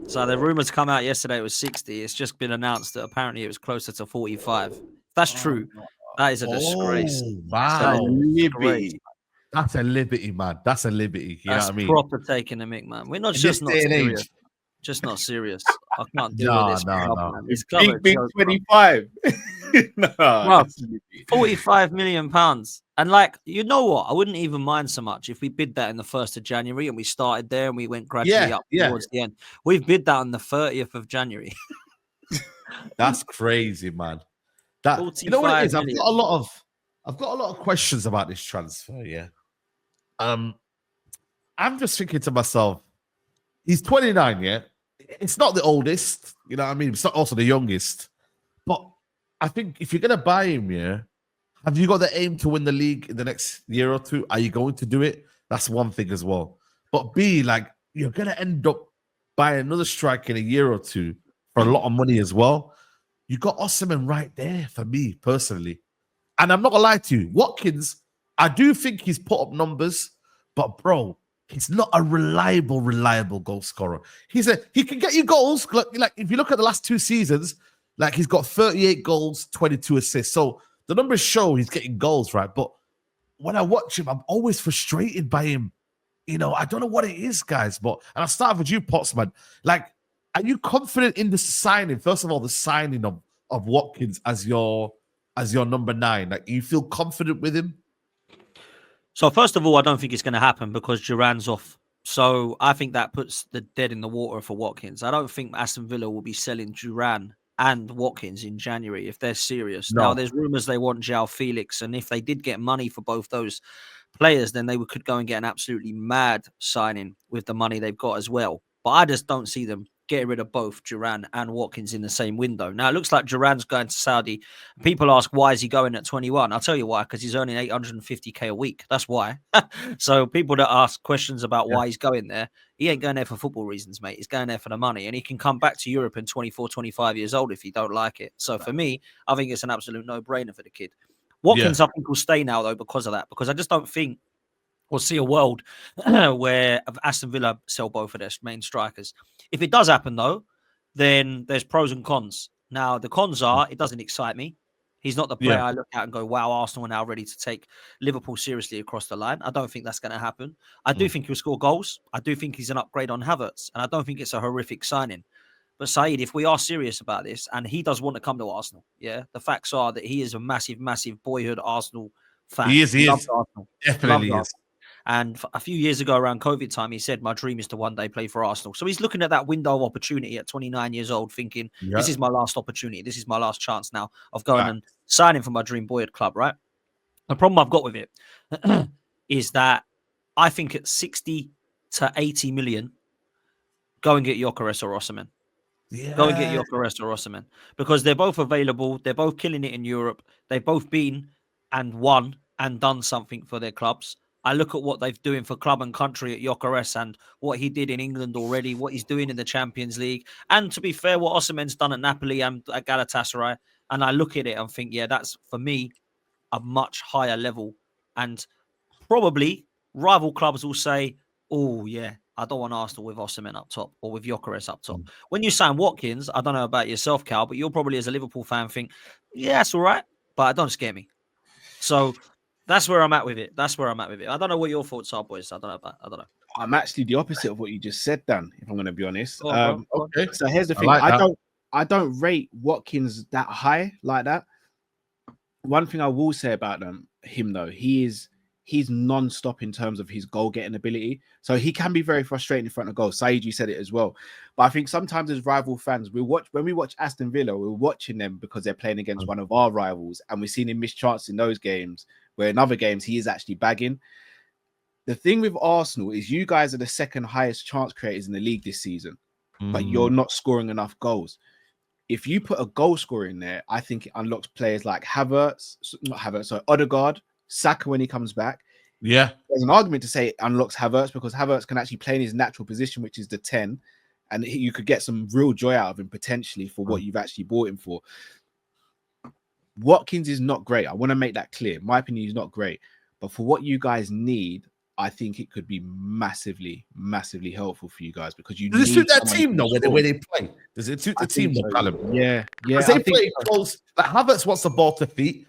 So the rumors come out yesterday it was 60. It's just been announced that apparently it was closer to 45. That's true. That is a disgrace. Oh, It's a wow. disgrace. That's a liberty, man. That's a liberty. You know That's what I mean? proper taking the mick, man. We're not In this just not day and serious. age. Just not serious. I can't deal with this club, man. This club Big, are big joke, 25. No, bro. that's liberty. 45 million pounds. And like, you know what? I wouldn't even mind so much if we bid that in the 1st of January and we started there and we went gradually up towards the end. We've bid that on the 30th of January. That's crazy, man. That you know what it is? I've got a lot of questions about this transfer, yeah. I'm just thinking to myself, he's 29, yeah. It's not the oldest, you know what I mean? It's not also the youngest. But I think if you're gonna buy him, yeah, have you got the aim to win the league in the next year or two? Are you going to do it? That's one thing as well. But B, like, you're gonna end up buying another striker in a year or two for a lot of money as well. You got Osimhen right there for me personally. And I'm not gonna lie to you, Watkins, I do think he's put up numbers, but bro, he's not a reliable goal scorer. He can get you goals. Like if you look at the last 2 seasons, like he's got 38 goals, 22 assists. So the numbers show he's getting goals, right? But when I watch him, I'm always frustrated by him. You know, I don't know what it is, guys. But and I'll start with you, Potsman. Like, are you confident in the signing? First of all, the signing of Watkins as your number 9. Like, you feel confident with him? So first of all, I don't think it's going to happen because Duran's off. So I think that puts the dead in the water for Watkins. I don't think Aston Villa will be selling Duran and Watkins in January if they're serious. No. Now, there's rumours they want João Felix, and if they did get money for both those players, then they could go and get an absolutely mad signing with the money they've got as well. But I just don't see them getting rid of both Duran and Watkins in the same window. Now, it looks like Duran's going to Saudi. People ask, why is he going at 21? I'll tell you why, because he's earning 850k a week. That's why. So people that ask questions about why he's going there, he ain't going there for football reasons, mate. He's going there for the money. And he can come back to Europe in 24, 25 years old if he don't like it. So for me, I think it's an absolute no-brainer for the kid. Watkins, I think, will stay now, though, because of that. Because I just don't think we'll see a world where Aston Villa sell both of their main strikers. If it does happen, though, then there's pros and cons. Now, the cons are, it doesn't excite me. He's not the player I look at and go, wow, Arsenal are now ready to take Liverpool seriously across the line. I don't think that's going to happen. I do think he'll score goals. I do think he's an upgrade on Havertz. And I don't think it's a horrific signing. But Saeed, if we are serious about this, and he does want to come to Arsenal, yeah, the facts are that he is a massive, massive boyhood Arsenal fan. He is. Arsenal. Definitely is. And a few years ago around COVID time, he said, my dream is to one day play for Arsenal. So he's looking at that window of opportunity at 29 years old, thinking, this is my last opportunity. This is my last chance now of going and signing for my dream boyhood club, right? The problem I've got with it is that I think at 60 to 80 million, go and get Gyökeres or Osimhen. Yeah. Go and get Gyökeres or Osimhen. Because they're both available. They're both killing it in Europe. They've both been and won and done something for their clubs. I look at what they're doing for club and country at Gyökeres and what he did in England already, what he's doing in the Champions League. And to be fair, what Osimhen's done at Napoli and at Galatasaray. And I look at it and think, that's, for me, a much higher level. And probably rival clubs will say, oh, yeah, I don't want Arsenal with Osimhen up top or with Gyökeres up top. When you sign Watkins, I don't know about yourself, Cal, but you'll probably, as a Liverpool fan, think, that's all right, but don't scare me. So that's where I'm at with it. I don't know what your thoughts are, boys. I don't know. I'm actually the opposite of what you just said, Dan, if I'm going to be honest. Okay. So here's the thing. I don't rate Watkins that high like that. One thing I will say about him, though, he's non-stop in terms of his goal-getting ability. So he can be very frustrating in front of goal. Saeed, you said it as well. But I think sometimes as rival fans, when we watch Aston Villa, we're watching them because they're playing against one of our rivals, and we've seen him miss chances in those games, where in other games he is actually bagging. The thing with Arsenal is you guys are the second highest chance creators in the league this season, but you're not scoring enough goals. If you put a goal scorer in there, I think it unlocks players like Odegaard, Saka when he comes back. Yeah. There's an argument to say it unlocks Havertz because Havertz can actually play in his natural position, which is the 10, and you could get some real joy out of him potentially for what you've actually bought him for. Watkins is not great. I want to make that clear. In my opinion, he's not great. But for what you guys need, I think it could be massively, massively helpful for you guys because you Does it need suit that someone team who though can when score. they play? Does it suit I the team think though, so. Callum? Yeah, Because I they think play so. close. Like Havertz wants the ball to feet.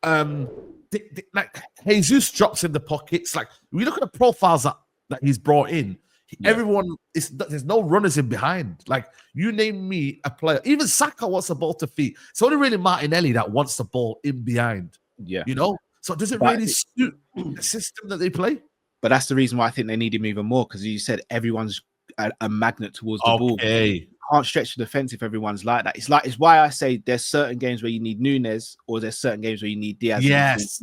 Like Jesus drops in the pockets. Like we look at the profiles that he's brought in. Yeah. Everyone is there's no runners in behind. Like you name me a player. Even Saka wants the ball to feet. It's only really Martinelli that wants the ball in behind. Yeah. You know. So does it But really suit the system that they play? But that's the reason why I think they need him even more because you said everyone's a magnet towards the ball. Okay. Can't stretch the defense if everyone's like that. It's why I say there's certain games where you need Nunes or there's certain games where you need Diaz. Yes.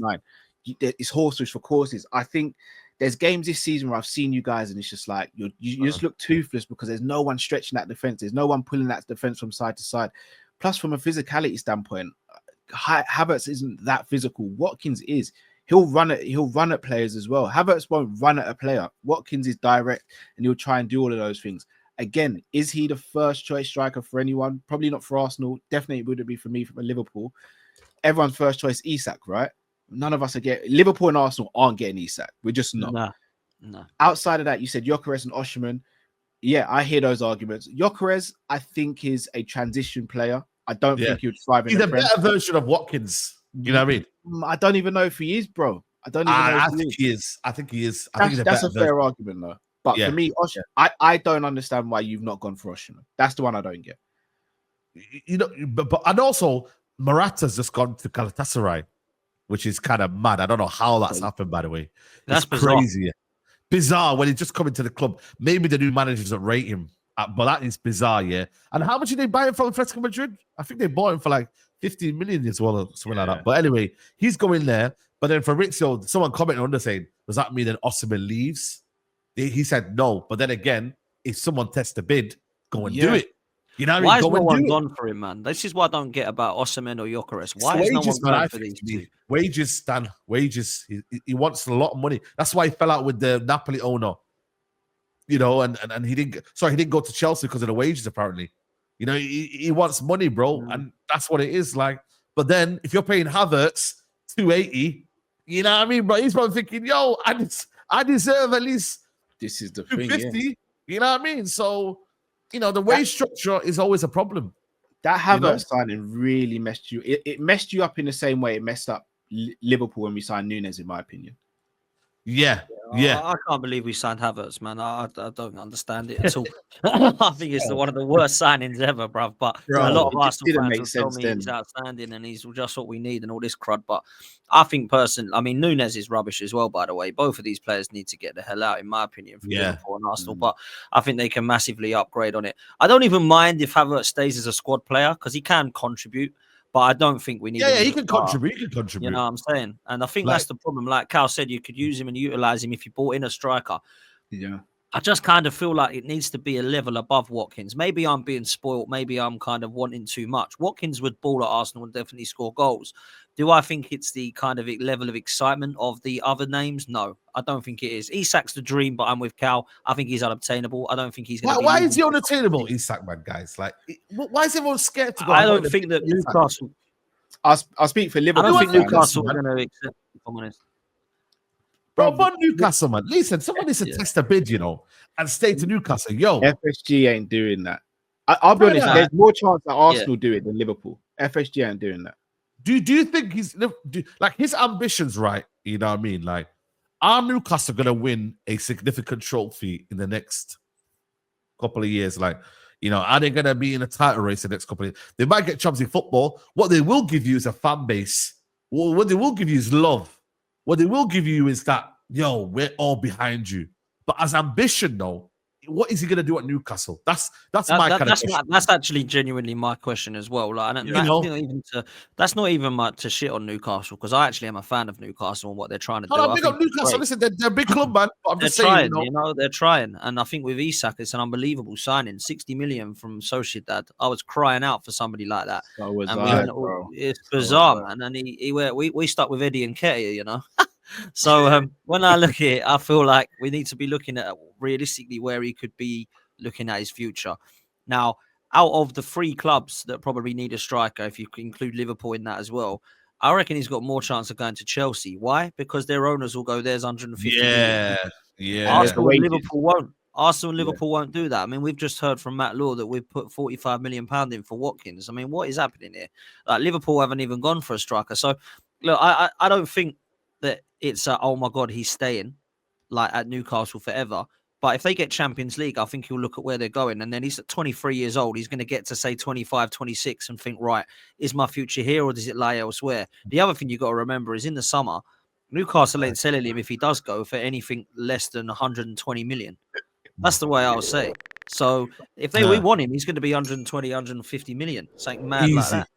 It's horses for courses. I think there's games this season where I've seen you guys and it's just like you just look toothless because there's no one stretching that defense. There's no one pulling that defense from side to side. Plus, from a physicality standpoint, Havertz isn't that physical. Watkins is. He'll run at players as well. Havertz won't run at a player. Watkins is direct and he'll try and do all of those things. Again, is he the first choice striker for anyone? Probably not for Arsenal. Definitely wouldn't be for me from Liverpool. Everyone's first choice, Isak, right? None of us are getting Liverpool and Arsenal aren't getting Isak. We're just not. No. Outside of that, you said Gyökeres and Osimhen. Yeah, I hear those arguments. Gyökeres, I think, is a transition player. I don't think he would thrive in He's the a better version of Watkins. You know what I mean? I don't even know if he is, bro. I don't even know. I think he is. I think he is. That's a fair argument, though. But for me, I don't understand why you've not gone for Osimhen. That's the one I don't get. You know, but and also Morata's just gone to Galatasaray, which is kind of mad. I don't know how that's happened, by the way. That's crazy. Bizarre when he just come into the club. Maybe the new managers don't rate him, but that is bizarre, yeah. And how much did they buy him from Atletico Madrid? I think they bought him for like 15 million as well, or something like that. But anyway, he's going there. But then for Fabrizio, someone commented under saying, does that mean that Osimhen leaves? He said no. But then again, if someone tests the bid, go and do it. You know what I mean? Why has no one gone for him, man? This is what I don't get about Osimhen or Gyökeres. Why has no one gone for these two? Wages, Stan. Wages. He wants a lot of money. That's why he fell out with the Napoli owner. You know, and he didn't go to Chelsea because of the wages, apparently. You know, he wants money, bro. And that's what it is like. But then if you're paying Havertz 280, you know what I mean, bro? He's probably thinking, yo, I deserve at least this is the 250. thing, You know what I mean? So, you know, the wage structure is always a problem. That Havertz signing really messed you. It messed you up in the same way it messed up Liverpool when we signed Nunes, in my opinion. Yeah. I can't believe we signed Havertz, man. I don't understand it at all. I think it's one of the worst signings ever, bruv. But a lot of Arsenal fans will tell me he's outstanding and he's just what we need and all this crud. But I think personally, I mean, Nunes is rubbish as well, by the way. Both of these players need to get the hell out, in my opinion, from Liverpool and Arsenal. But I think they can massively upgrade on it. I don't even mind if Havertz stays as a squad player because he can contribute. But I don't think we need. Yeah, he can contribute. He can contribute. You know what I'm saying? And I think that's the problem. Like Cal said, you could use him and utilize him if you brought in a striker. Yeah. I just kind of feel like it needs to be a level above Watkins. Maybe I'm being spoiled. Maybe I'm kind of wanting too much. Watkins would ball at Arsenal and definitely score goals. Do I think it's the kind of level of excitement of the other names? No, I don't think it is. Isak's the dream, but I'm with Cal. I think he's unobtainable. I don't think he's going to be... Why is he unattainable, Isak, man, guys? Like, why is everyone scared to go? I don't think that Newcastle... I'll speak for Liverpool. I don't think Newcastle are going to accept it, if I'm honest. Bro, for Newcastle, man. Listen, someone needs to test a bid, you know, and stay to Newcastle. Yo, FSG ain't doing that. I'll be honest. There's more chance that Arsenal do it than Liverpool. FSG ain't doing that. Do you think he's like his ambitions, right? You know what I mean? Like, are Newcastle gonna win a significant trophy in the next couple of years? Like, you know, are they gonna be in a title race the next couple of years? They might get Champions League football. What they will give you is a fan base. What they will give you is love. What they will give you is that, yo, we're all behind you. But as ambition, though, what is he going to do at Newcastle? That's my kind of question. That's actually genuinely my question as well. Like, that's not even to shit on Newcastle because I actually am a fan of Newcastle and what they're trying to do. I think Newcastle. Listen, they're a big club, man. But I'm just saying, they're trying. And I think with Isak, it's an unbelievable signing. 60 million from Sociedad. I was crying out for somebody like that. So was it's bizarre, man. And we stuck with Eddie and Nketiah, you know. So when I look at it, I feel like we need to be looking at realistically where he could be looking at his future. Now, out of the three clubs that probably need a striker, if you include Liverpool in that as well, I reckon he's got more chance of going to Chelsea. Why? Because their owners will go, there's 150 million. Yeah, And yeah. there's the Arsenal and wages. Liverpool won't. Arsenal and Yeah. Liverpool won't do that. I mean, we've just heard from Matt Law that we've put £45 million in for Watkins. I mean, what is happening here? Like, Liverpool haven't even gone for a striker. So, look, I don't think that it's oh my God, he's staying like at Newcastle forever. But if they get Champions League, I think he'll look at where they're going. And then he's at 23 years old. He's going to get to say 25, 26 and think, right, is my future here or does it lie elsewhere? The other thing you got to remember is in the summer, Newcastle ain't selling him if he does go for anything less than 120 million. That's the way I'll say it. So if we want him, he's going to be 120, 150 million. Something mad like Easy. that.